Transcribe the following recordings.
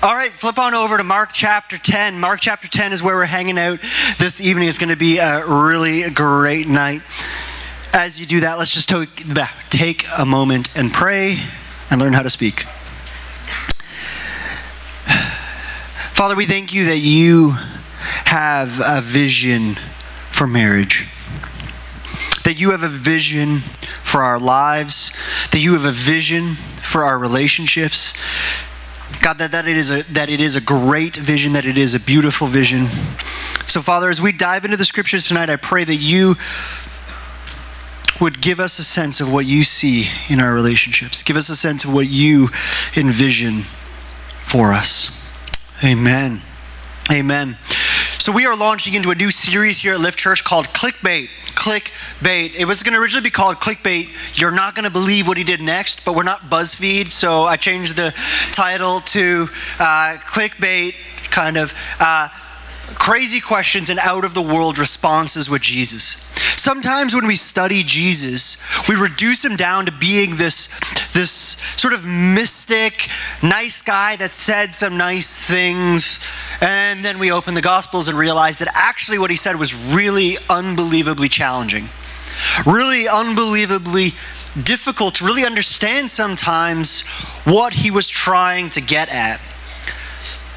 All right, flip on over to Mark chapter 10. Mark chapter 10 is where we're hanging out this evening. It's going to be a really great night. As you do that, let's just take a moment and pray and learn how to speak. Father, we thank you that you have a vision for marriage. That you have a vision for our lives. That you have a vision for our relationships. God, that it is a great vision, that it is a beautiful vision. So, Father, as we dive into the scriptures tonight, I pray that you would give us a sense of what you see in our relationships. Give us a sense of what you envision for us. Amen. Amen. So we are launching into a new series here at Lift Church called Clickbait. Clickbait. It was going to originally be called Clickbait. You're not going to believe what he did next, but we're not BuzzFeed, so I changed the title to Clickbait, kind of crazy questions and out-of-the-world responses with Jesus. Sometimes when we study Jesus, we reduce him down to being this sort of mystic, nice guy that said some nice things, and then we open the Gospels and realize that actually what he said was really unbelievably challenging, really unbelievably difficult to really understand sometimes what he was trying to get at.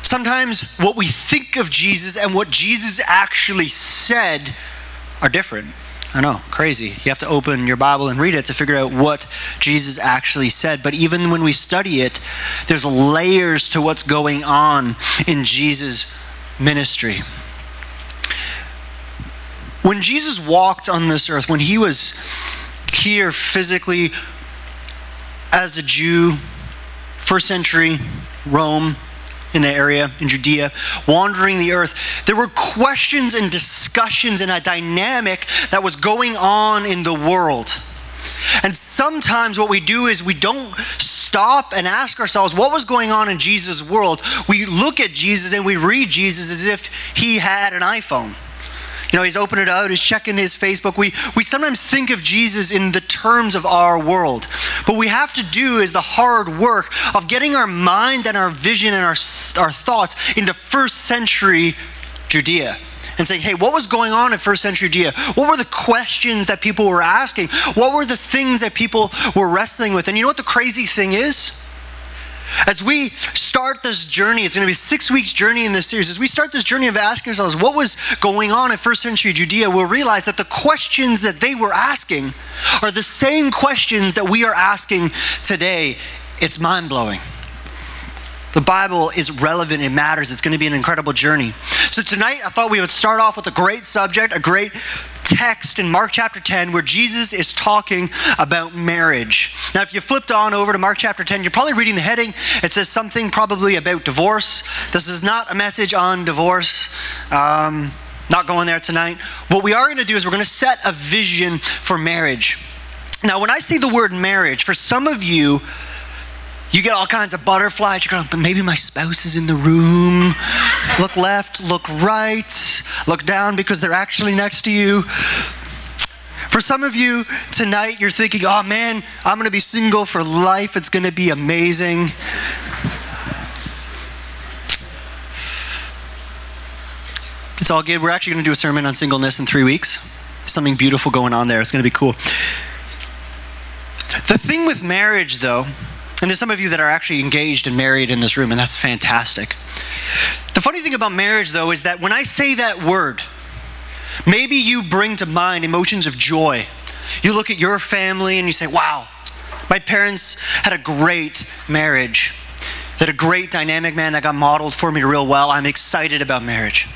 Sometimes what we think of Jesus and what Jesus actually said are different. I know, crazy. You have to open your Bible and read it to figure out what Jesus actually said. But even when we study it, there's layers to what's going on in Jesus' ministry. When Jesus walked on this earth, when he was here physically as a Jew, first century Rome, in an area in Judea, wandering the earth, there were questions and discussions and a dynamic that was going on in the world. And sometimes what we do is we don't stop and ask ourselves what was going on in Jesus' world. We look at Jesus and we read Jesus as if he had an iPhone. You know, he's opening it out, he's checking his Facebook. We sometimes think of Jesus in the terms of our world. But what we have to do is the hard work of getting our mind and our vision and our thoughts into first century Judea. And saying, hey, what was going on in first century Judea? What were the questions that people were asking? What were the things that people were wrestling with? And you know what the crazy thing is? As we start this journey, it's going to be a 6 weeks journey in this series. As we start this journey of asking ourselves what was going on in first century Judea, we'll realize that the questions that they were asking are the same questions that we are asking today. It's mind-blowing. The Bible is relevant, it matters. It's going to be an incredible journey. So tonight, I thought we would start off with a great subject, a great text in Mark chapter 10 where Jesus is talking about marriage. Now, if you flipped on over to Mark chapter 10, you're probably reading the heading. It says something probably about divorce. This is not a message on divorce. Not going there tonight. What we are going to do is we're going to set a vision for marriage. Now, when I say the word marriage, for some of you, you get all kinds of butterflies. You're going, but maybe my spouse is in the room. Look left, look right, look down because they're actually next to you. For some of you tonight, you're thinking, oh man, I'm going to be single for life. It's going to be amazing. It's all good. We're actually going to do a sermon on singleness in 3 weeks. Something beautiful going on there. It's going to be cool. The thing with marriage, though, and there's some of you that are actually engaged and married in this room, and that's fantastic. The funny thing about marriage, though, is that when I say that word, maybe you bring to mind emotions of joy. You look at your family and you say, wow, my parents had a great marriage. They had a great dynamic, man, that got modeled for me real well. I'm excited about marriage.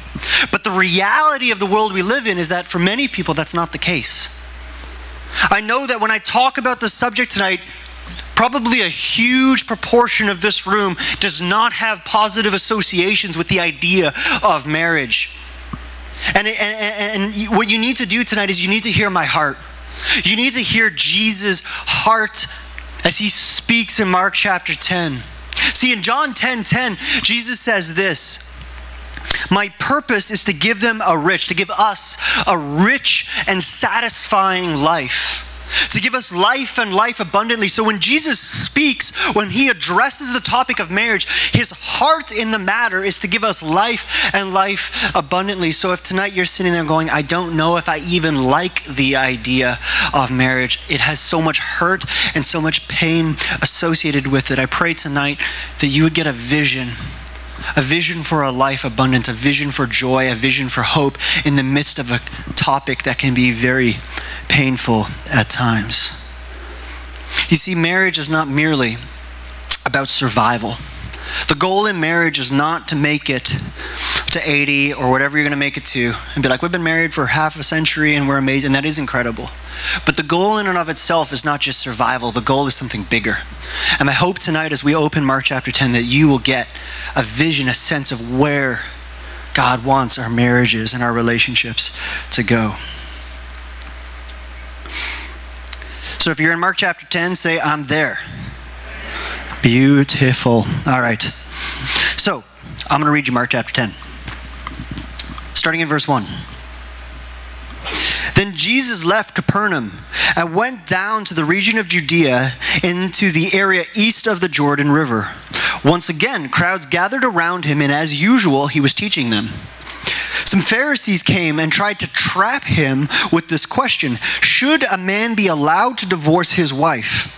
But the reality of the world we live in is that for many people, that's not the case. I know that when I talk about this subject tonight, probably a huge proportion of this room does not have positive associations with the idea of marriage. And what you need to do tonight is you need to hear my heart. You need to hear Jesus' heart as he speaks in Mark chapter 10. See, in John 10:10, Jesus says this, my purpose is to give us a rich and satisfying life. to give us life and life abundantly. So when Jesus speaks, when he addresses the topic of marriage, his heart in the matter is to give us life and life abundantly. So if tonight you're sitting there going, I don't know if I even like the idea of marriage, it has so much hurt and so much pain associated with it, I pray tonight that you would get a vision for a life abundant, a vision for joy, a vision for hope in the midst of a topic that can be very painful at times. You see, marriage is not merely about survival. The goal in marriage is not to make it to 80 or whatever you're going to make it to and be like, we've been married for half a century and we're amazing. That is incredible. But the goal in and of itself is not just survival. The goal is something bigger. And my hope tonight as we open Mark chapter 10 that you will get a vision, a sense of where God wants our marriages and our relationships to go. So if you're in Mark chapter 10, say, I'm there. Beautiful. All right. So I'm going to read you Mark chapter 10. Starting in verse 1. Then Jesus left Capernaum and went down to the region of Judea into the area east of the Jordan River. Once again, crowds gathered around him, and as usual, he was teaching them. Some Pharisees came and tried to trap him with this question: should a man be allowed to divorce his wife?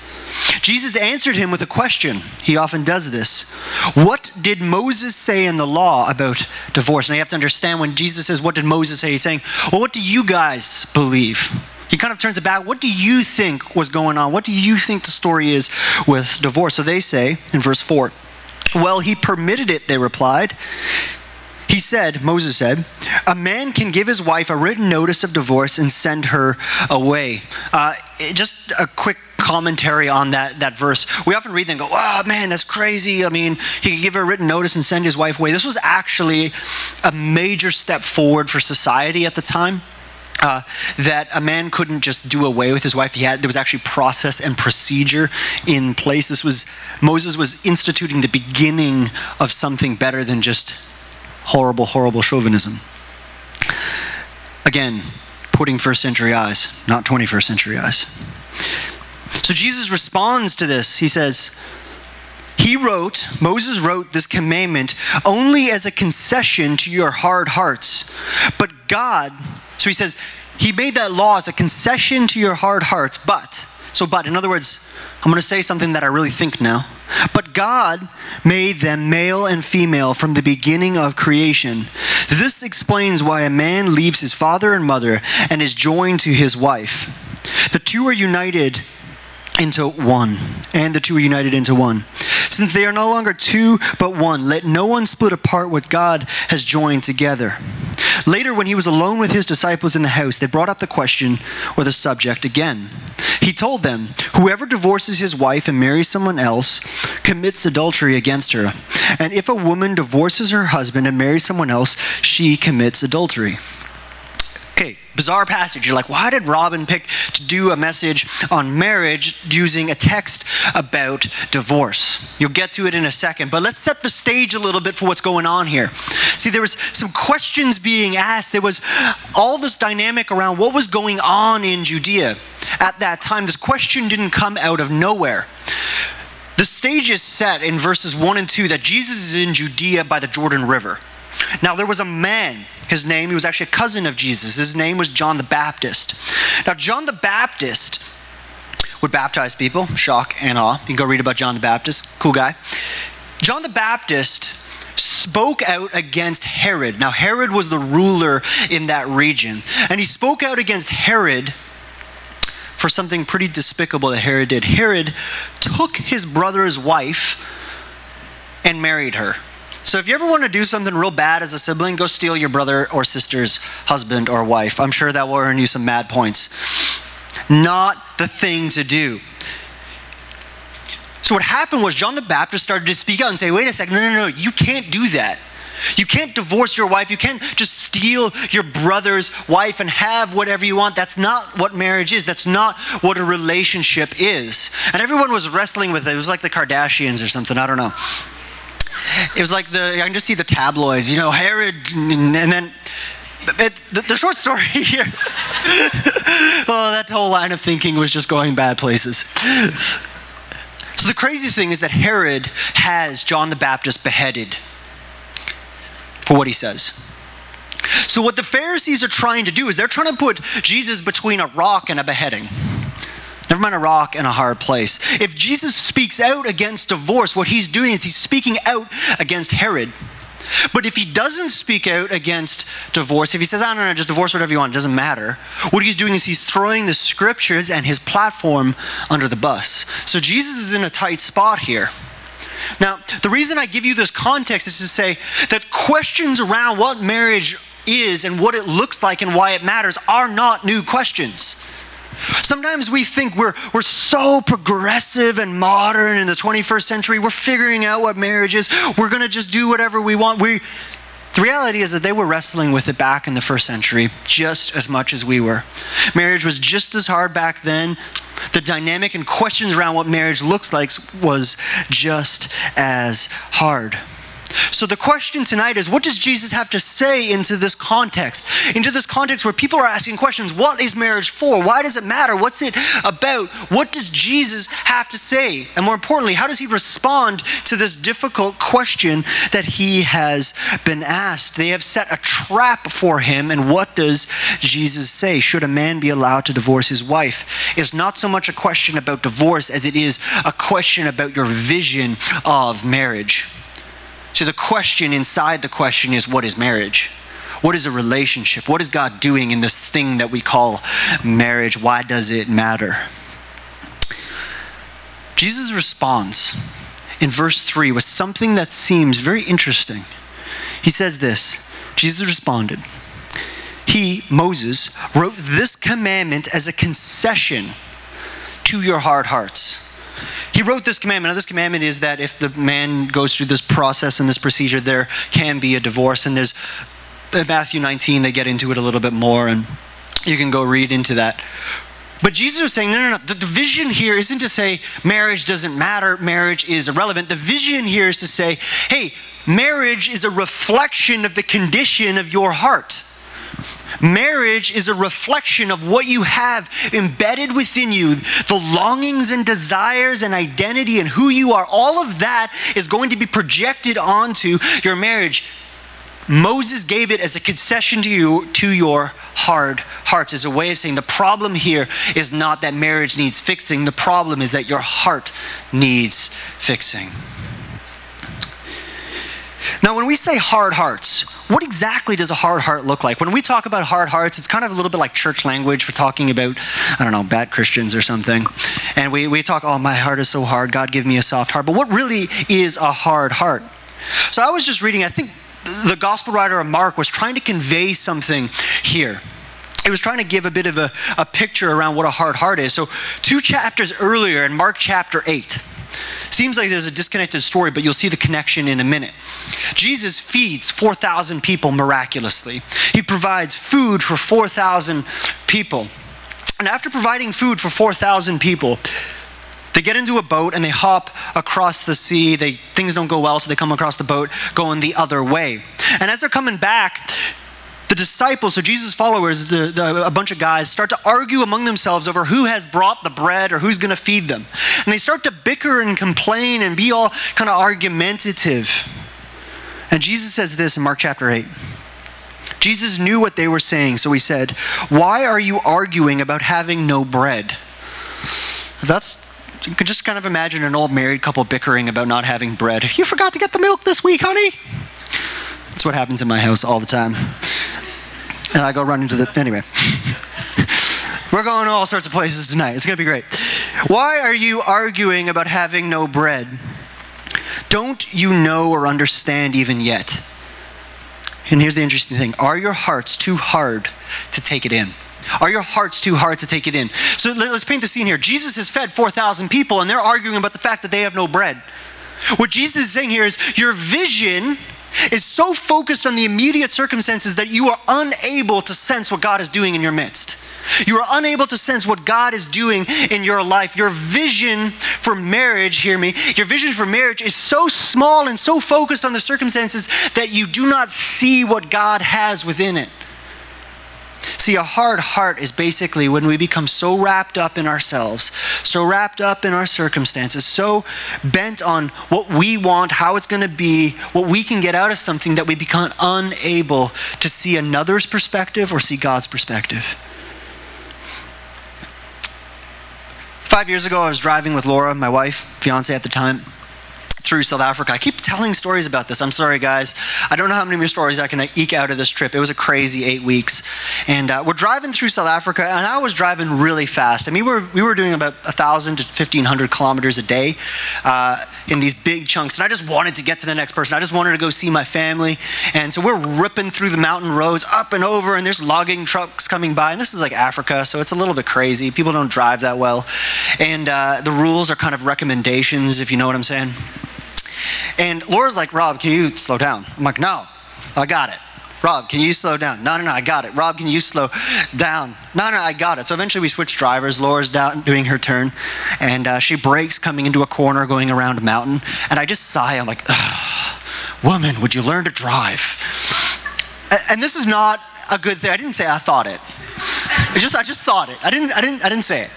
Jesus answered him with a question. He often does this. What did Moses say in the law about divorce? And you have to understand, when Jesus says, what did Moses say? He's saying, well, what do you guys believe? He kind of turns it back. What do you think was going on? What do you think the story is with divorce? So they say in verse 4, well, he permitted it, they replied. He said, Moses said, a man can give his wife a written notice of divorce and send her away. Just a quick commentary on that verse. We often read that and go, oh man, that's crazy. I mean, he could give her a written notice and send his wife away. This was actually a major step forward for society at the time. That a man couldn't just do away with his wife. There was actually process and procedure in place. Moses was instituting the beginning of something better than just horrible, horrible chauvinism. Again, putting first century eyes, not 21st century eyes. So Jesus responds to this. He says, Moses wrote this commandment only as a concession to your hard hearts. But God, so he says, he made that law as a concession to your hard hearts. But, in other words, I'm going to say something that I really think now. But God made them male and female from the beginning of creation. This explains why a man leaves his father and mother and is joined to his wife. The two are united into one. Since they are no longer two, but one, let no one split apart what God has joined together. Later, when he was alone with his disciples in the house, they brought up the question or the subject again. He told them, whoever divorces his wife and marries someone else commits adultery against her. And if a woman divorces her husband and marries someone else, she commits adultery. Okay, bizarre passage. You're like, why did Robin pick to do a message on marriage using a text about divorce? You'll get to it in a second, but let's set the stage a little bit for what's going on here. See, there was some questions being asked. There was all this dynamic around what was going on in Judea at that time. This question didn't come out of nowhere. The stage is set in verses 1 and 2 that Jesus is in Judea by the Jordan River. Now there was a man, he was actually a cousin of Jesus. His name was John the Baptist. Now John the Baptist would baptize people, shock and awe. You can go read about John the Baptist, cool guy. John the Baptist spoke out against Herod. Now Herod was the ruler in that region. And he spoke out against Herod for something pretty despicable that Herod did. Herod took his brother's wife and married her. So if you ever want to do something real bad as a sibling, go steal your brother or sister's husband or wife. I'm sure that will earn you some mad points. Not the thing to do. So what happened was John the Baptist started to speak out and say, wait a second, no, you can't do that. You can't divorce your wife. You can't just steal your brother's wife and have whatever you want. That's not what marriage is. That's not what a relationship is. And everyone was wrestling with it. It was like the Kardashians or something. I don't know. It was like I can just see the tabloids, Herod, and then the short story here, oh, that whole line of thinking was just going bad places. So the crazy thing is that Herod has John the Baptist beheaded for what he says. So what the Pharisees are trying to do is they're trying to put Jesus between a rock and a beheading. Never mind a rock and a hard place. If Jesus speaks out against divorce, what he's doing is he's speaking out against Herod. But if he doesn't speak out against divorce, if he says, oh, no, just divorce whatever you want, it doesn't matter, what he's doing is he's throwing the scriptures and his platform under the bus. So Jesus is in a tight spot here. Now, the reason I give you this context is to say that questions around what marriage is and what it looks like and why it matters are not new questions. Sometimes we think we're so progressive and modern in the 21st century. We're figuring out what marriage is. We're going to just do whatever we want. The reality is that they were wrestling with it back in the first century just as much as we were. Marriage was just as hard back then. The dynamic and questions around what marriage looks like was just as hard. So the question tonight is, what does Jesus have to say into this context? Into this context where people are asking questions, what is marriage for? Why does it matter? What's it about? What does Jesus have to say? And more importantly, how does he respond to this difficult question that he has been asked? They have set a trap for him, and what does Jesus say? Should a man be allowed to divorce his wife? It's not so much a question about divorce as it is a question about your vision of marriage. So the question inside the question is, what is marriage? What is a relationship? What is God doing in this thing that we call marriage? Why does it matter? Jesus responds in verse 3 with something that seems very interesting. He says this, Jesus responded, he, Moses, wrote this commandment as a concession to your hard hearts. He wrote this commandment. Now, this commandment is that if the man goes through this process and this procedure, there can be a divorce. And there's, in Matthew 19, they get into it a little bit more, and you can go read into that. But Jesus is saying, no. The vision here isn't to say marriage doesn't matter, marriage is irrelevant. The vision here is to say, hey, marriage is a reflection of the condition of your heart. Marriage is a reflection of what you have embedded within you, the longings and desires and identity and who you are. All of that is going to be projected onto your marriage. Moses gave it as a concession to your hard hearts, as a way of saying the problem here is not that marriage needs fixing. The problem is that your heart needs fixing. Now, when we say hard hearts, what exactly does a hard heart look like? When we talk about hard hearts, it's kind of a little bit like church language for talking about, I don't know, bad Christians or something. And we talk, oh, my heart is so hard, God give me a soft heart. But what really is a hard heart? So I was just reading, I think the gospel writer of Mark was trying to convey something here. He was trying to give a bit of a picture around what a hard heart is. So 2 chapters earlier in Mark chapter 8, seems like there's a disconnected story, but you'll see the connection in a minute. Jesus feeds 4,000 people miraculously. He provides food for 4,000 people. And after providing food for 4,000 people, they get into a boat and they hop across the sea. Things don't go well, so they come across the boat going the other way. And as they're coming back, the disciples, so Jesus' followers, a bunch of guys, start to argue among themselves over who has brought the bread or who's going to feed them. And they start to bicker and complain and be all kind of argumentative. And Jesus says this in Mark chapter 8. Jesus knew what they were saying, so he said, "Why are you arguing about having no bread?" You could just kind of imagine an old married couple bickering about not having bread. "You forgot to get the milk this week, honey?" That's what happens in my house all the time. And I go run into anyway. We're going to all sorts of places tonight. It's going to be great. Why are you arguing about having no bread? Don't you know or understand even yet? And here's the interesting thing. Are your hearts too hard to take it in? Are your hearts too hard to take it in? So let's paint the scene here. Jesus has fed 4,000 people and they're arguing about the fact that they have no bread. What Jesus is saying here is your vision is so focused on the immediate circumstances that you are unable to sense what God is doing in your midst. You are unable to sense what God is doing in your life. Your vision for marriage, hear me, your vision for marriage is so small and so focused on the circumstances that you do not see what God has within it. See, a hard heart is basically when we become so wrapped up in ourselves, so wrapped up in our circumstances, so bent on what we want, how it's going to be, what we can get out of something, that we become unable to see another's perspective or see God's perspective. 5 years ago, I was driving with Laura, my wife, fiance at the time, through South Africa. I keep telling stories about this. I'm sorry, guys. I don't know how many more stories I can eke out of this trip. It was a crazy 8 weeks. And we're driving through South Africa, and I was driving really fast. I mean, we were doing about 1,000 to 1,500 kilometers a day in these big chunks. And I just wanted to get to the next person. I just wanted to go see my family. And so we're ripping through the mountain roads up and over, and there's logging trucks coming by. And this is like Africa, so it's a little bit crazy. People don't drive that well. And the rules are kind of recommendations, if you know what I'm saying. And Laura's like, Rob, can you slow down? I'm like, no, I got it. Rob, can you slow down? No, I got it. Rob, can you slow down? No, I got it. So eventually we switch drivers. Laura's down doing her turn, and she brakes coming into a corner going around a mountain. And I just sigh. I'm like, woman, would you learn to drive? And this is not a good thing. I didn't say I thought it. I just thought it. I didn't say it.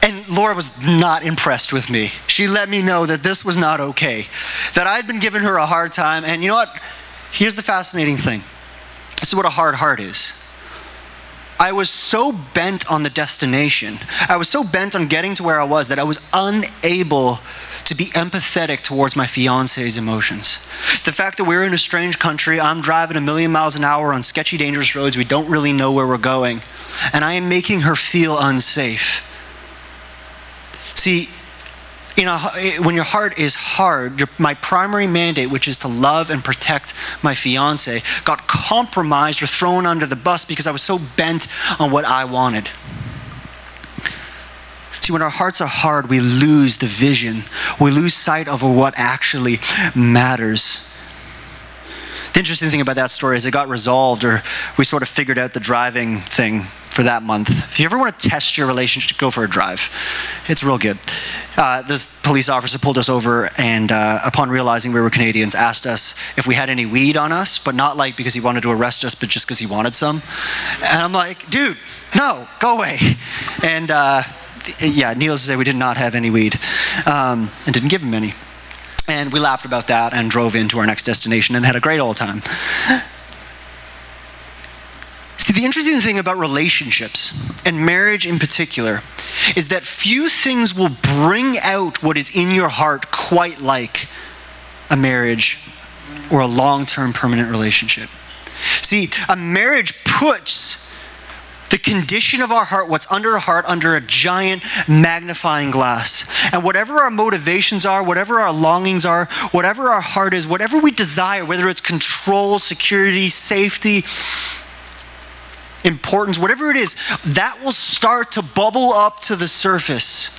And Laura was not impressed with me. She let me know that this was not okay, that I'd been giving her a hard time. And you know what? Here's the fascinating thing. This is what a hard heart is. I was so bent on the destination, I was so bent on getting to where I was, that I was unable to be empathetic towards my fiance's emotions. The fact that we're in a strange country, I'm driving 1,000,000 miles an hour on sketchy, dangerous roads, we don't really know where we're going, and I am making her feel unsafe. See, when your heart is hard, my primary mandate, which is to love and protect my fiance, got compromised or thrown under the bus because I was so bent on what I wanted. See, when our hearts are hard, we lose the vision. We lose sight of what actually matters. The interesting thing about that story is it got resolved, or we sort of figured out the driving thing for that month. If you ever want to test your relationship, go for a drive. It's real good. This police officer pulled us over, and upon realizing we were Canadians, asked us if we had any weed on us, but not like because he wanted to arrest us, but just because he wanted some. And I'm like, dude, no, go away. And yeah, needless to say, we did not have any weed, and didn't give him any. And we laughed about that and drove into our next destination and had a great old time. See, the interesting thing about relationships, and marriage in particular, is that few things will bring out what is in your heart quite like a marriage or a long-term permanent relationship. See, a marriage puts the condition of our heart, what's under our heart, under a giant magnifying glass. And whatever our motivations are, whatever our longings are, whatever our heart is, whatever we desire, whether it's control, security, safety, importance, whatever it is, that will start to bubble up to the surface.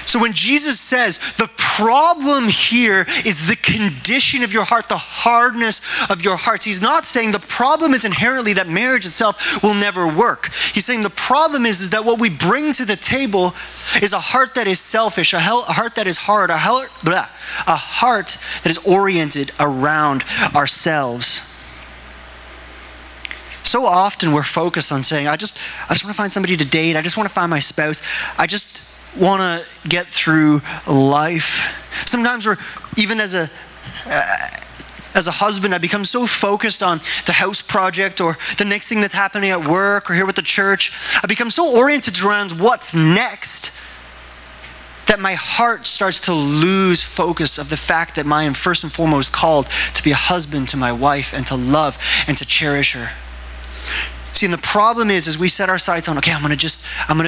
So when Jesus says the problem here is the condition of your heart, the hardness of your hearts, he's not saying the problem is inherently that marriage itself will never work. He's saying the problem is that what we bring to the table is a heart that is selfish, a heart that is hard, a heart that is oriented around ourselves. So often we're focused on saying, I just want to find somebody to date. I just want to find my spouse. I just want to get through life. Sometimes we're, even as a husband, I become so focused on the house project or the next thing that's happening at work or here with the church. I become so oriented around what's next that my heart starts to lose focus of the fact that I am first and foremost called to be a husband to my wife and to love and to cherish her. See, and the problem is we set our sights on, okay, I'm going to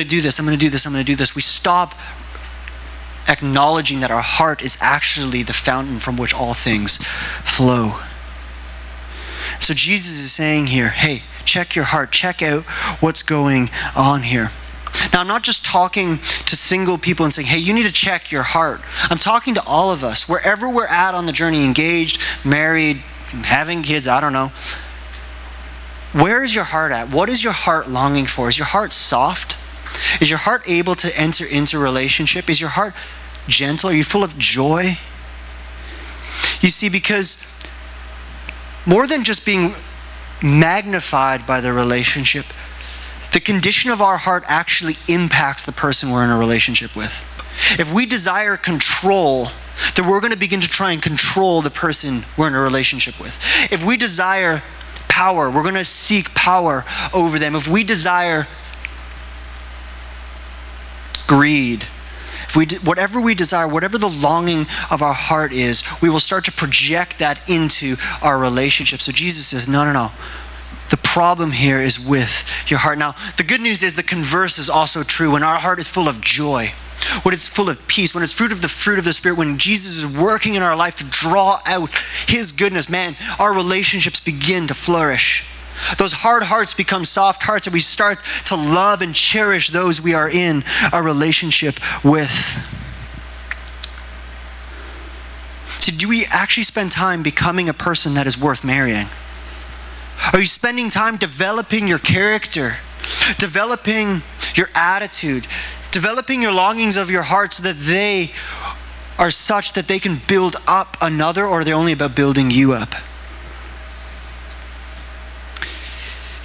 do this. We stop acknowledging that our heart is actually the fountain from which all things flow. So Jesus is saying here, hey, check your heart, check out what's going on here. Now, I'm not just talking to single people and saying, hey, you need to check your heart. I'm talking to all of us, wherever we're at on the journey, engaged, married, having kids, I don't know. Where is your heart at? What is your heart longing for? Is your heart soft? Is your heart able to enter into relationship? Is your heart gentle? Are you full of joy? You see, because more than just being magnified by the relationship. The condition of our heart actually impacts the person we're in a relationship with. If we desire control, then we're going to begin to try and control the person we're in a relationship with. If we desire power, we're going to seek power over them. If we desire greed, whatever we desire, whatever the longing of our heart is, we will start to project that into our relationship. So Jesus says, no. The problem here is with your heart. Now, the good news is the converse is also true. When our heart is full of joy, when it's full of peace, when it's fruit of the Spirit, when Jesus is working in our life to draw out his goodness, man, our relationships begin to flourish. Those hard hearts become soft hearts, and we start to love and cherish those we are in a relationship with. So do we actually spend time becoming a person that is worth marrying? Are you spending time developing your character, developing your attitude, developing your longings of your heart so that they are such that they can build up another, or are they only about building you up?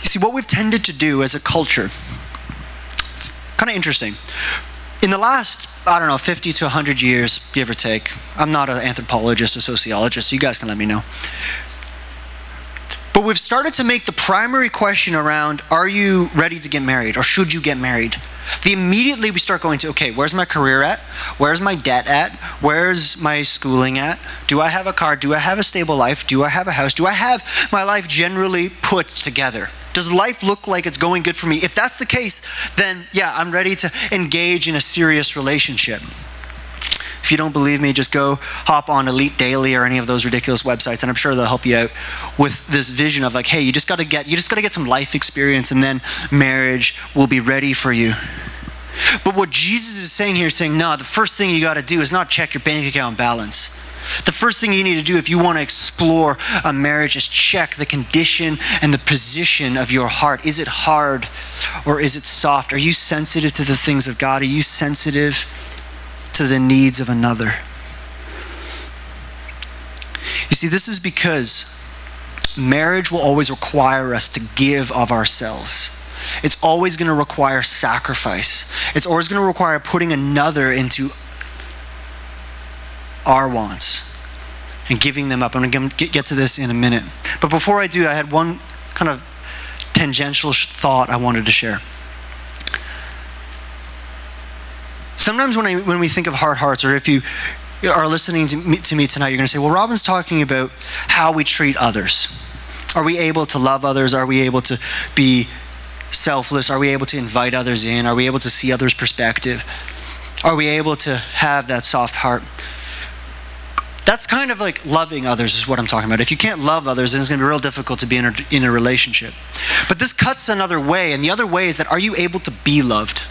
You see, what we've tended to do as a culture, it's kind of interesting. In the last, 50 to 100 years, give or take, I'm not an anthropologist or sociologist, so you guys can let me know. But we've started to make the primary question around, are you ready to get married, or should you get married? Immediately we start going to, okay, where's my career at? Where's my debt at? Where's my schooling at? Do I have a car? Do I have a stable life? Do I have a house? Do I have my life generally put together? Does life look like it's going good for me? If that's the case, then yeah, I'm ready to engage in a serious relationship. If you don't believe me, just go hop on Elite Daily or any of those ridiculous websites, and I'm sure they'll help you out with this vision of like, hey, you just got to get some life experience, and then marriage will be ready for you. But what Jesus is saying here is saying, no, the first thing you got to do is not check your bank account balance. The first thing you need to do if you want to explore a marriage is check the condition and the position of your heart. Is it hard or is it soft? Are you sensitive to the things of God? Are you sensitive to the needs of another? You see, this is because marriage will always require us to give of ourselves. It's always going to require sacrifice. It's always going to require putting another into our wants and giving them up. I'm going to get to this in a minute. But before I do, I had one kind of tangential thought I wanted to share. Sometimes when we think of hard hearts, or if you are listening to me tonight, you're going to say, well, Robin's talking about how we treat others. Are we able to love others? Are we able to be selfless? Are we able to invite others in? Are we able to see others' perspective? Are we able to have that soft heart? That's kind of like loving others is what I'm talking about. If you can't love others, then it's going to be real difficult to be in a relationship. But this cuts another way, and the other way is that, are you able to be loved?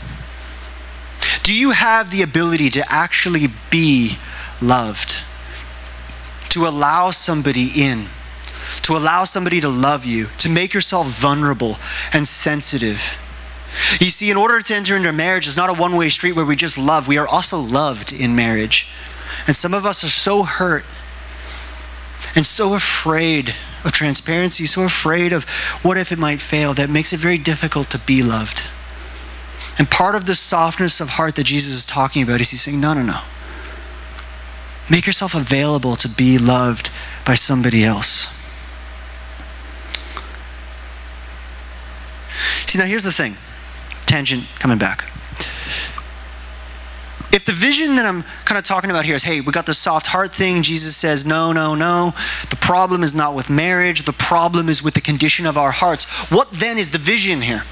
Do you have the ability to actually be loved? To allow somebody in, to allow somebody to love you, to make yourself vulnerable and sensitive. You see, in order to enter into marriage, it's not a one-way street where we just love. We are also loved in marriage. And some of us are so hurt and so afraid of transparency, so afraid of what if it might fail, that it makes it very difficult to be loved. And part of the softness of heart that Jesus is talking about is he's saying, no. Make yourself available to be loved by somebody else. See, now here's the thing. Tangent coming back. If the vision that I'm kind of talking about here is, hey, we got the soft heart thing, Jesus says, no. The problem is not with marriage. The problem is with the condition of our hearts. What then is the vision here?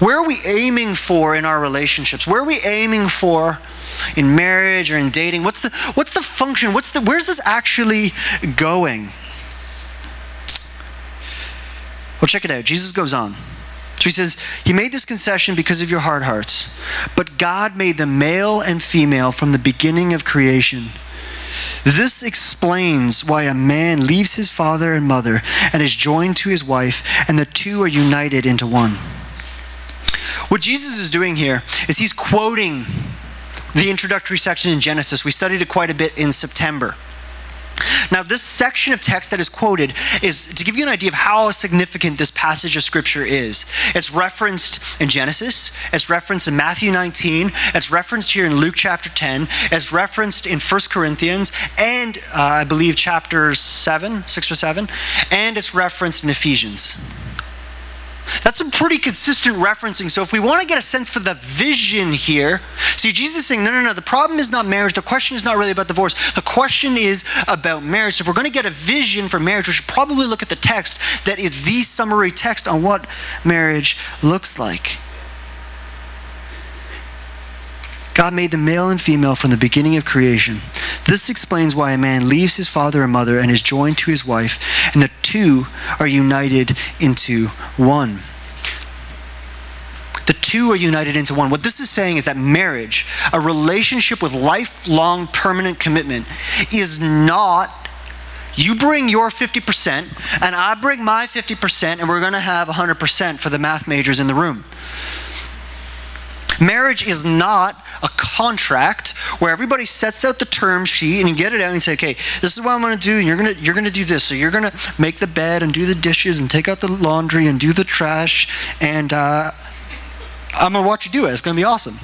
Where are we aiming for in our relationships? Where are we aiming for in marriage or in dating? What's the function? Where's this actually going? Well, check it out. Jesus goes on. So he says, he made this concession because of your hard hearts, but God made them male and female from the beginning of creation. This explains why a man leaves his father and mother and is joined to his wife, and the two are united into one. What Jesus is doing here is he's quoting the introductory section in Genesis. We studied it quite a bit in September. Now, this section of text that is quoted is to give you an idea of how significant this passage of Scripture is. It's referenced in Genesis, it's referenced in Matthew 19, it's referenced here in Luke chapter 10, it's referenced in 1 Corinthians, and I believe chapters 6 or 7, and it's referenced in Ephesians. That's some pretty consistent referencing. So if we want to get a sense for the vision here, see, Jesus is saying, no, the problem is not marriage. The question is not really about divorce. The question is about marriage. So if we're going to get a vision for marriage, we should probably look at the text that is the summary text on what marriage looks like. God made them male and female from the beginning of creation. This explains why a man leaves his father and mother and is joined to his wife, and the two are united into one. The two are united into one. What this is saying is that marriage, a relationship with lifelong permanent commitment, is not you bring your 50% and I bring my 50% and we're going to have 100% for the math majors in the room. Marriage is not a contract where everybody sets out the term sheet and you get it out and you say, okay, this is what I'm going to do, and you're going to do this. So you're going to make the bed and do the dishes and take out the laundry and do the trash, and I'm going to watch you do it. It's going to be awesome.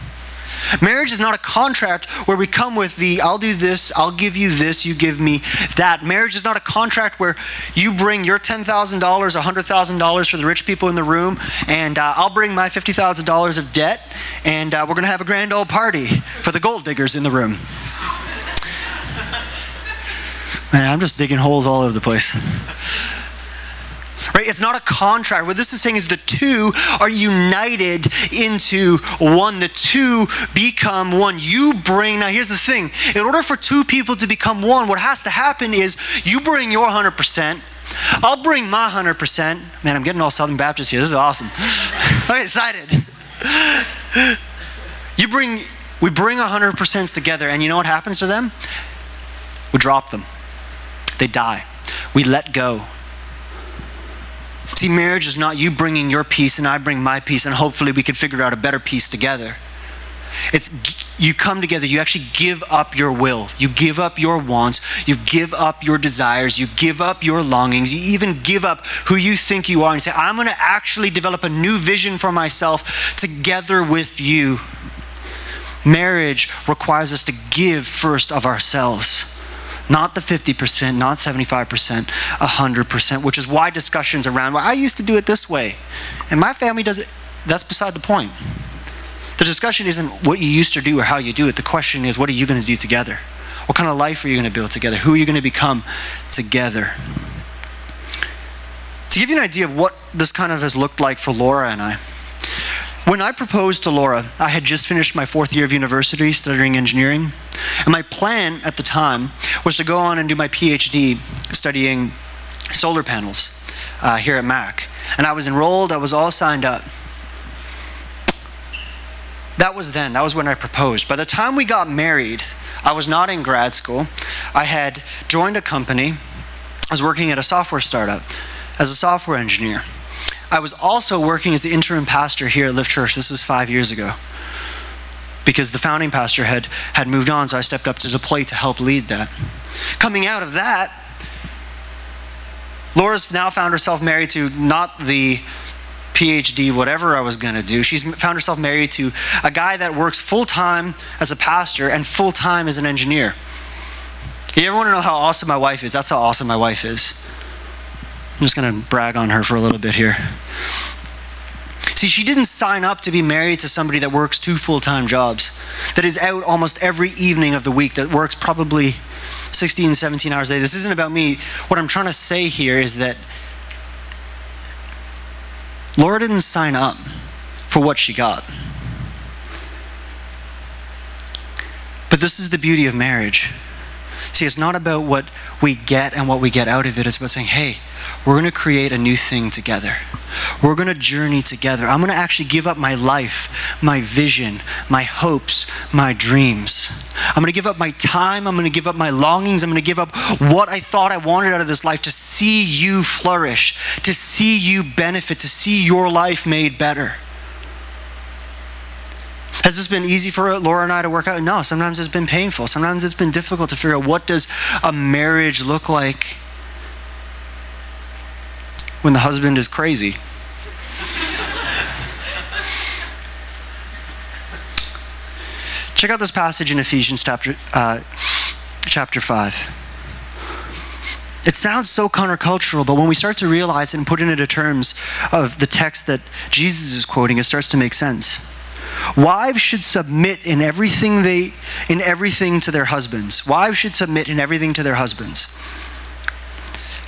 Marriage is not a contract where we come with the, I'll do this, I'll give you this, you give me that. Marriage is not a contract where you bring your $10,000, $100,000 for the rich people in the room, and I'll bring my $50,000 of debt, and we're going to have a grand old party for the gold diggers in the room. Man, I'm just digging holes all over the place. Right? It's not a contract. What this is saying is the two are united into one. The two become one. You bring, now here's the thing. In order for two people to become one, what has to happen is you bring your 100%. I'll bring my 100%. Man, I'm getting all Southern Baptist here. This is awesome. I'm excited. We bring 100% together, and you know what happens to them? We drop them. They die. We let go. See, marriage is not you bringing your piece and I bring my piece and hopefully we can figure out a better piece together. It's you come together, you actually give up your will. You give up your wants. You give up your desires. You give up your longings. You even give up who you think you are and say, I'm going to actually develop a new vision for myself together with you. Marriage requires us to give first of ourselves. Not the 50%, not 75%, 100%, which is why discussions around, well, I used to do it this way, and my family does it, that's beside the point. The discussion isn't what you used to do or how you do it. The question is, what are you going to do together? What kind of life are you going to build together? Who are you going to become together? To give you an idea of what this kind of has looked like for Laura and I, when I proposed to Laura, I had just finished my 4th year of university studying engineering. And my plan at the time was to go on and do my PhD studying solar panels here at Mac. And I was enrolled, I was all signed up. That was then, that was when I proposed. By the time we got married, I was not in grad school. I had joined a company. I was working at a software startup as a software engineer. I was also working as the interim pastor here at Lift Church. This was 5 years ago. Because the founding pastor had moved on, so I stepped up to the plate to help lead that. Coming out of that, Laura's now found herself married to not the PhD, whatever I was going to do. She's found herself married to a guy that works full-time as a pastor and full-time as an engineer. You ever want to know how awesome my wife is? That's how awesome my wife is. I'm just going to brag on her for a little bit here. See, she didn't sign up to be married to somebody that works 2 full-time jobs, that is out almost every evening of the week, that works probably 16, 17 hours a day. This isn't about me. What I'm trying to say here is that Laura didn't sign up for what she got. But this is the beauty of marriage. See, it's not about what we get and what we get out of it. It's about saying, hey, we're going to create a new thing together. We're going to journey together. I'm going to actually give up my life, my vision, my hopes, my dreams. I'm going to give up my time. I'm going to give up my longings. I'm going to give up what I thought I wanted out of this life to see you flourish, to see you benefit, to see your life made better. Has this been easy for Laura and I to work out? No, sometimes it's been painful. Sometimes it's been difficult to figure out what does a marriage look like when the husband is crazy. Check out this passage in Ephesians chapter 5. It sounds so countercultural, but when we start to realize it and put it into terms of the text that Jesus is quoting, it starts to make sense. Wives should submit in everything to their husbands. Wives should submit in everything to their husbands.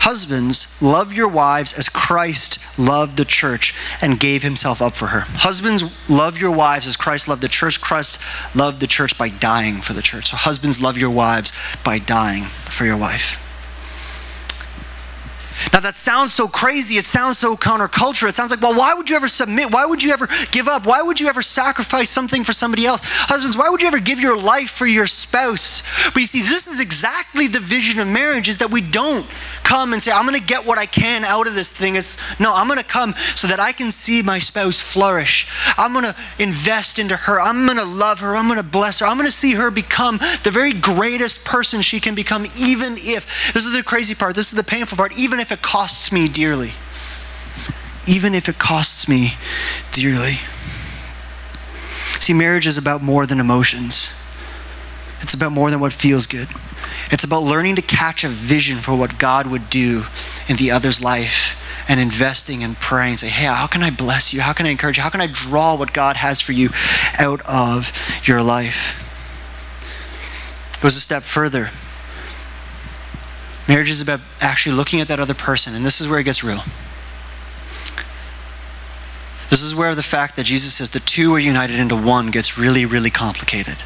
Husbands, love your wives as Christ loved the church and gave himself up for her. Husbands, love your wives as Christ loved the church. Christ loved the church by dying for the church. So husbands, love your wives by dying for your wife. Now that sounds so crazy. It sounds so counterculture. It sounds like, well, why would you ever submit? Why would you ever give up? Why would you ever sacrifice something for somebody else? Husbands, why would you ever give your life for your spouse? But you see, this is exactly the vision of marriage, is that we don't come and say, I'm going to get what I can out of this thing. No, I'm going to come so that I can see my spouse flourish. I'm going to invest into her. I'm going to love her. I'm going to bless her. I'm going to see her become the very greatest person she can become, even if, this is the crazy part, this is the painful part, even if it costs me dearly. Even if it costs me dearly. See, marriage is about more than emotions. It's about more than what feels good. It's about learning to catch a vision for what God would do in the other's life and investing and praying and say, hey, how can I bless you? How can I encourage you? How can I draw what God has for you out of your life? It goes a step further. Marriage is about actually looking at that other person, and this is where it gets real. This is where the fact that Jesus says the two are united into one gets really, really complicated.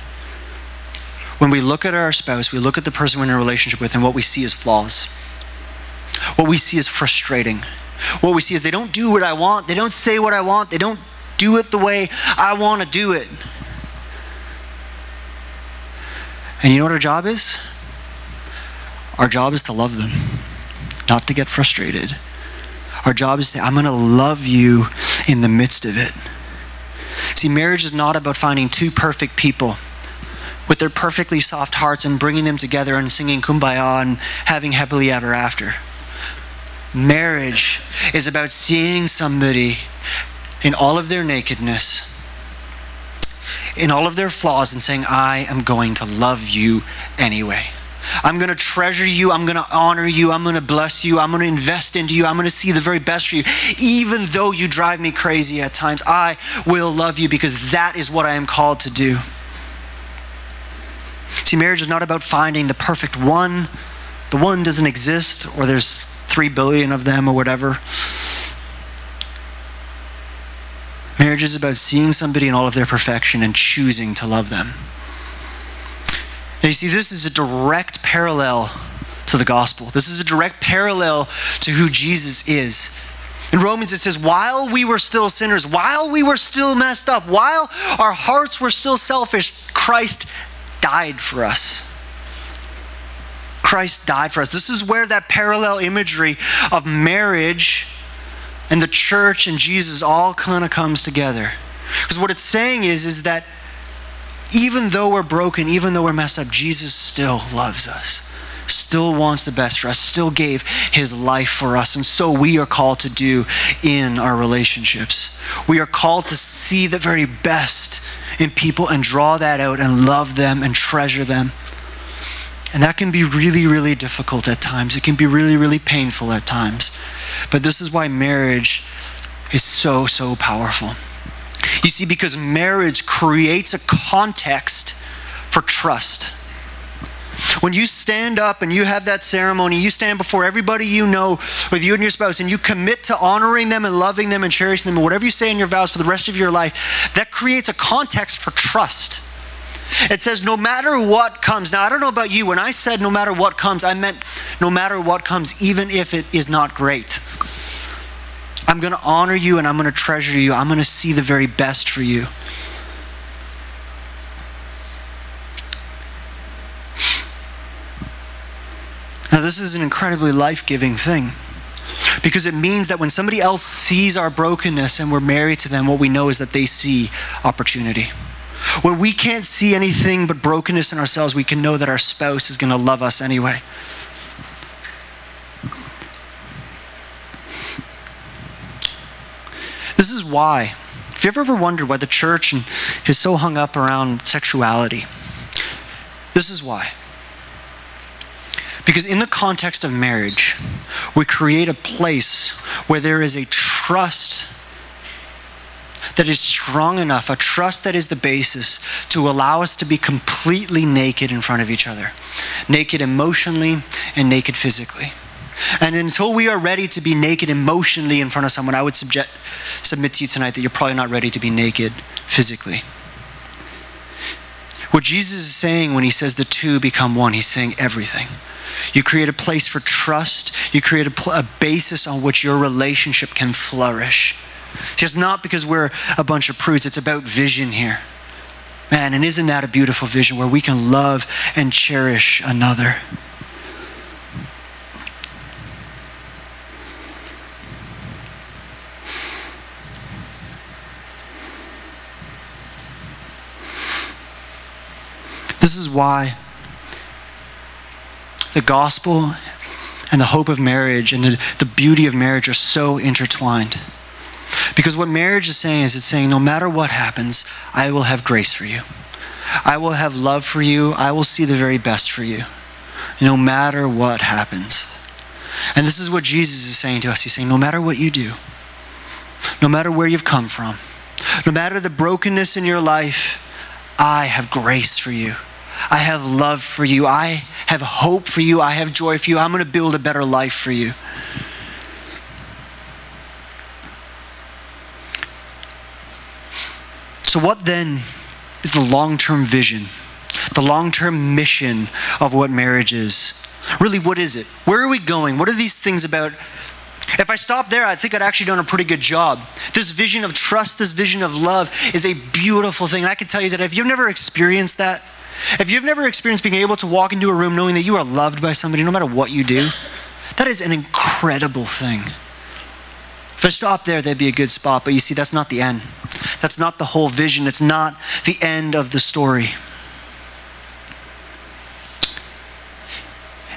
When we look at our spouse, we look at the person we're in a relationship with, and what we see is flaws. What we see is frustrating. What we see is they don't do what I want. They don't say what I want. They don't do it the way I want to do it. And you know what our job is? Our job is to love them, not to get frustrated. Our job is to say, I'm going to love you in the midst of it. See, marriage is not about finding two perfect people with their perfectly soft hearts and bringing them together and singing Kumbaya and having happily ever after. Marriage is about seeing somebody in all of their nakedness, in all of their flaws, and saying, I am going to love you anyway. I'm going to treasure you. I'm going to honor you. I'm going to bless you. I'm going to invest into you. I'm going to see the very best for you. Even though you drive me crazy at times, I will love you because that is what I am called to do. See, marriage is not about finding the perfect one. The one doesn't exist, or there's 3 billion of them or whatever. Marriage is about seeing somebody in all of their perfection and choosing to love them. Now you see, this is a direct parallel to the gospel. This is a direct parallel to who Jesus is. In Romans it says, while we were still sinners, while we were still messed up, while our hearts were still selfish, Christ died for us. Christ died for us. This is where that parallel imagery of marriage and the church and Jesus all kind of comes together. Because what it's saying is that even though we're broken, even though we're messed up, Jesus still loves us, still wants the best for us, still gave his life for us. And so we are called to do in our relationships. We are called to see the very best in people and draw that out and love them and treasure them. And that can be really, really difficult at times. It can be really, really painful at times. But this is why marriage is so, so powerful. You see, because marriage creates a context for trust. When you stand up and you have that ceremony, you stand before everybody you know with you and your spouse, and you commit to honoring them and loving them and cherishing them, and whatever you say in your vows for the rest of your life, that creates a context for trust. It says no matter what comes. Now, I don't know about you. When I said no matter what comes, I meant no matter what comes, even if it is not great. I'm going to honor you and I'm going to treasure you. I'm going to see the very best for you. Now, this is an incredibly life-giving thing, because it means that when somebody else sees our brokenness and we're married to them, what we know is that they see opportunity. When we can't see anything but brokenness in ourselves, we can know that our spouse is going to love us anyway. This is why, if you've ever wondered why the church is so hung up around sexuality, this is why. Because in the context of marriage, we create a place where there is a trust that is strong enough, a trust that is the basis to allow us to be completely naked in front of each other. Naked emotionally and naked physically. And until we are ready to be naked emotionally in front of someone, I would submit to you tonight that you're probably not ready to be naked physically. What Jesus is saying when he says the two become one, he's saying everything. You create a place for trust. You create a basis on which your relationship can flourish. It's not because we're a bunch of prudes. It's about vision here. Man, and isn't that a beautiful vision where we can love and cherish another? This is why the gospel and the hope of marriage and the beauty of marriage are so intertwined. Because what marriage is saying is it's saying no matter what happens, I will have grace for you. I will have love for you. I will see the very best for you. No matter what happens. And this is what Jesus is saying to us. He's saying no matter what you do, no matter where you've come from, no matter the brokenness in your life, I have grace for you. I have love for you. I have hope for you. I have joy for you. I'm going to build a better life for you. So what then is the long-term vision, the long-term mission of what marriage is? Really, what is it? Where are we going? What are these things about? If I stop there, I think I'd actually done a pretty good job. This vision of trust, this vision of love is a beautiful thing. And I can tell you that if you've never experienced that, if you've never experienced being able to walk into a room knowing that you are loved by somebody no matter what you do, that is an incredible thing. If I stop there, that'd be a good spot. But you see, that's not the end. That's not the whole vision. It's not the end of the story.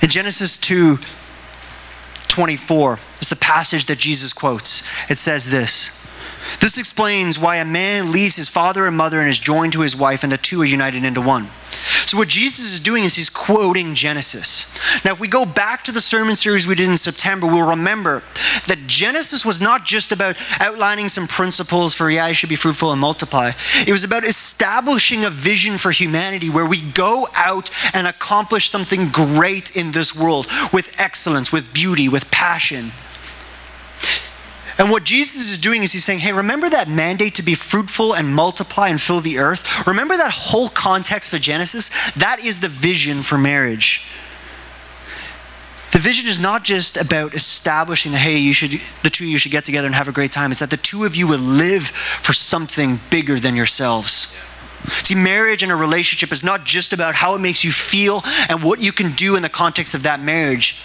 In Genesis 2:24 is the passage that Jesus quotes. It says this. This explains why a man leaves his father and mother and is joined to his wife, and the two are united into one. So what Jesus is doing is he's quoting Genesis. Now, if we go back to the sermon series we did in September, we'll remember that Genesis was not just about outlining some principles for, you should be fruitful and multiply. It was about establishing a vision for humanity where we go out and accomplish something great in this world with excellence, with beauty, with passion. And what Jesus is doing is he's saying, hey, remember that mandate to be fruitful and multiply and fill the earth? Remember that whole context for Genesis? That is the vision for marriage. The vision is not just about establishing that, hey, the two of you should get together and have a great time. It's that the two of you will live for something bigger than yourselves. See, marriage and a relationship is not just about how it makes you feel and what you can do in the context of that marriage.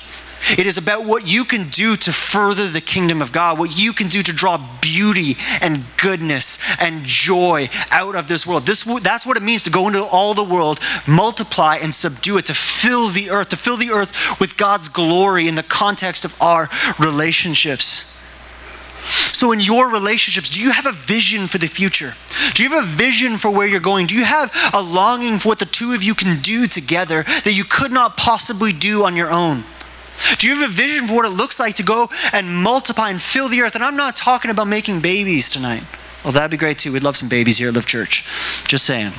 It is about what you can do to further the kingdom of God, what you can do to draw beauty and goodness and joy out of this world. That's what it means to go into all the world, multiply and subdue it, to fill the earth with God's glory in the context of our relationships. So in your relationships, do you have a vision for the future? Do you have a vision for where you're going? Do you have a longing for what the two of you can do together that you could not possibly do on your own? Do you have a vision for what it looks like to go and multiply and fill the earth? And I'm not talking about making babies tonight. Well, that'd be great too. We'd love some babies here at Lift Church. Just saying.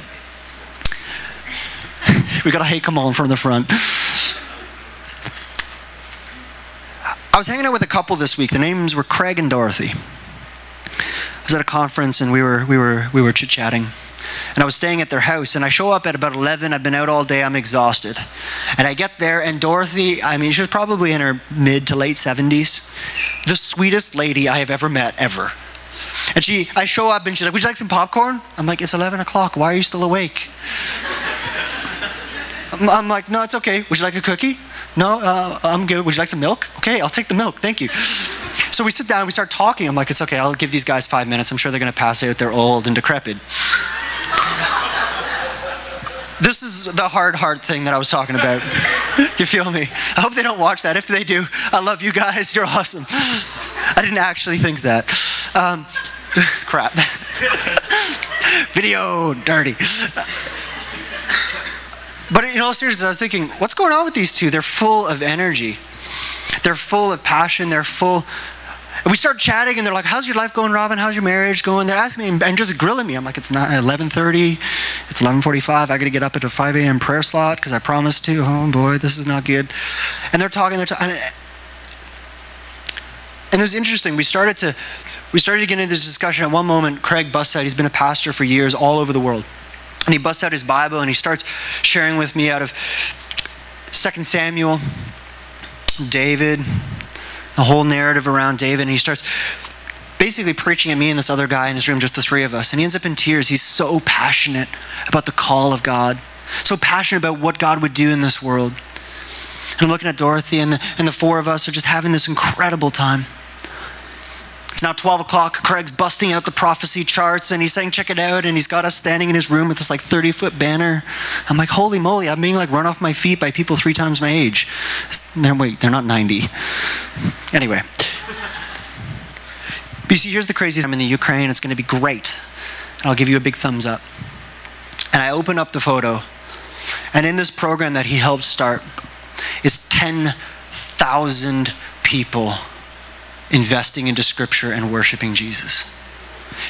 We got a hey, come on from the front. I was hanging out with a couple this week. Their names were Craig and Dorothy. I was at a conference and we were chit-chatting. And I was staying at their house, and I show up at about 11. I've been out all day. I'm exhausted. And I get there, and Dorothy, she was probably in her mid to late 70s. The sweetest lady I have ever met, ever. And I show up, and she's like, would you like some popcorn? I'm like, it's 11 o'clock. Why are you still awake? I'm like, no, it's okay. Would you like a cookie? No, I'm good. Would you like some milk? Okay, I'll take the milk. Thank you. So we sit down, we start talking. I'm like, it's okay. I'll give these guys 5 minutes. I'm sure they're going to pass out. They're old and decrepit. This is the hard thing that I was talking about. You feel me? I hope they don't watch that. If they do, I love you guys. You're awesome. I didn't actually think that. Crap. Video dirty. But in all seriousness, I was thinking, what's going on with these two? They're full of energy. They're full of passion. They're full. And we start chatting, and they're like, how's your life going, Robin? How's your marriage going? They're asking me and just grilling me. I'm like, it's not 11:30. It's 11:45. I got to get up at a 5 a.m. prayer slot because I promised to. Oh, boy, this is not good. And they're talking. And it was interesting. We started to get into this discussion. At one moment, Craig busts out. He's been a pastor for years all over the world. And he busts out his Bible, and he starts sharing with me out of 2 Samuel, David, the whole narrative around David, and he starts basically preaching at me and this other guy in his room, just the three of us, and he ends up in tears. He's so passionate about the call of God, so passionate about what God would do in this world. And I'm looking at Dorothy, and the four of us are just having this incredible time. It's now 12 o'clock. Craig's busting out the prophecy charts, and he's saying, check it out, and he's got us standing in his room with this like 30-foot banner. I'm like, holy moly, I'm being like run off my feet by people 3 times my age. Wait, they're not 90. Anyway. But you see, here's the crazy thing. I'm in the Ukraine. It's going to be great. I'll give you a big thumbs up. And I open up the photo, and in this program that he helped start is 10,000 people investing into scripture and worshiping Jesus.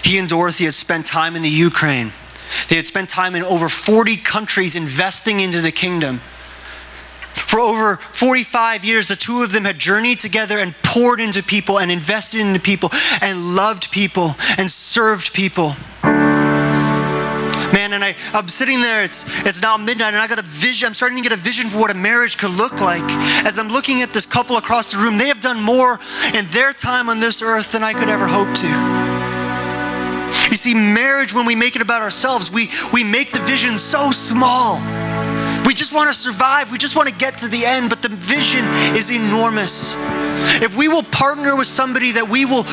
He and Dorothy had spent time in the Ukraine. They had spent time in over 40 countries investing into the kingdom. For over 45 years, the two of them had journeyed together and poured into people and invested into people and loved people and served people. Man, and I'm sitting there, it's now midnight, and I got a vision. I'm starting to get a vision for what a marriage could look like. As I'm looking at this couple across the room, they have done more in their time on this earth than I could ever hope to. You see, marriage, when we make it about ourselves, we make the vision so small. We just want to survive. We just want to get to the end, but the vision is enormous. If we will partner with somebody that we will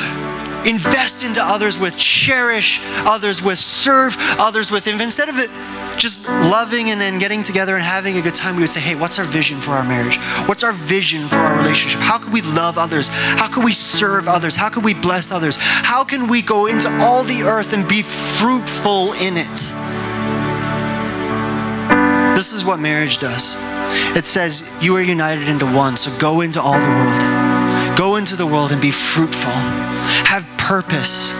invest into others with, cherish others with, serve others with, and instead of it just loving and then getting together and having a good time, we would say, hey, what's our vision for our marriage? What's our vision for our relationship? How can we love others? How can we serve others? How can we bless others? How can we go into all the earth and be fruitful in it? This is what marriage does. It says you are united into one, so go into all the world. Go into the world and be fruitful. Have purpose.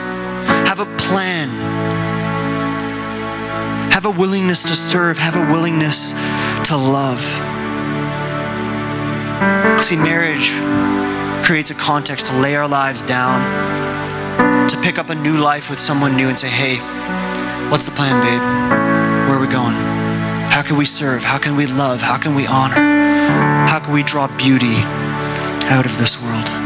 Have a plan. Have a willingness to serve. Have a willingness to love. See, marriage creates a context to lay our lives down, to pick up a new life with someone new and say, hey, what's the plan, babe? Where are we going? How can we serve? How can we love? How can we honor? How can we draw beauty out of this world?